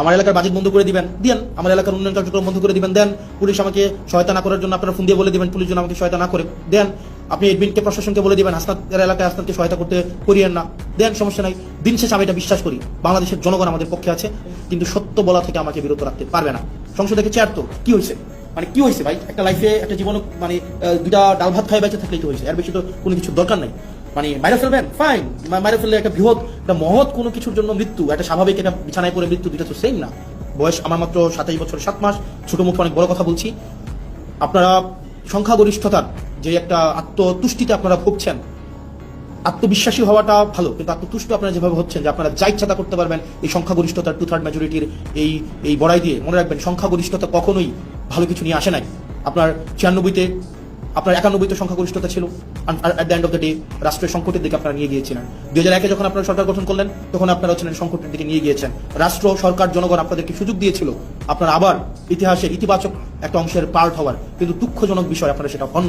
আমার এলাকার বাজেট বন্ধ করে দিবেন, দেন। আমার এলাকার উন্নয়ন কার্যক্রম বন্ধ করে দিবেন, দেন। পুলিশ আমাকে সহায়তা না করার জন্য আপনারা ফোন দিয়ে বলে দিবেন পুলিশ যেন আমাকে সহায়তা না করে, দেন। আপনি এডমিনকে প্রশাসনকে বলে দিবেন হাসনাতের এলাকায় হাসনাতকে সহায়তা করতে করিয়েন না, দেন, সমস্যা নাই। দিন শেষে আমি এটা বিশ্বাস করি বাংলাদেশের জনগণ আমাদের পক্ষে আছে, কিন্তু সত্য বলা থেকে আমাকে বিরত রাখতে পারবে না। সংসদে চেয়ার তো কি হয়েছে, মানে কি হয়েছে ভাই? একটা লাইফে একটা জীবন মানে দুটা ডাল ভাত খাই বেঁচে থাকলেই তো হয়েছে, এর বেশি তো কোনো কিছু দরকার নাই। মানে মাইরা ফেলবেন, ফাইন, মাইরা ফেললে একটা বৃহৎ একটা মহৎ কোনো কিছুর জন্য মৃত্যু, একটা স্বাভাবিক একটা বিছানায় পড়ে মৃত্যু, দুইটা তো সেম না। বয়স আমার মাত্র 27 বছর 7 মাস, ছোট মুখে অনেক বড় কথা বলছি। আপনারা সংখ্যাগরিষ্ঠতার যে একটা আত্মতুষ্টিতে আপনারা ভুগছেন, আত্মবিশ্বাসী হওয়াটা ভালো, কিন্তু আত্মতুষ্ট আপনারা যেভাবে হচ্ছেন যে আপনারা যা ইচ্ছা তা করতে পারবেন এই সংখ্যাগরিষ্ঠতার 2/3 মেজরিটির এই বড়াই দিয়ে, মনে রাখবেন সংখ্যাগরিষ্ঠতা কখনোই ভালো কিছু নিয়ে আসে নাই। আপনার 96-তে, আপনার 91-তে সংখ্যাগরিষ্ঠতা ছিল, at the end of the day রাষ্ট্রের সংকটের দিকে আপনারা নিয়ে গিয়েছিলেন। 2001-এ যখন আপনারা সরকার গঠন করলেন তখন আপনারা হচ্ছেন সংকটের দিকে নিয়ে গিয়েছেন। রাষ্ট্র, সরকার, জনগণ আপনাদেরকে সুযোগ দিয়েছিল আপনারা আবার ইতিহাসের ইতিবাচক একটা অংশের পার্ট হওয়ার, কিন্তু দুঃখজনক বিষয় আপনারা সেটা হন না।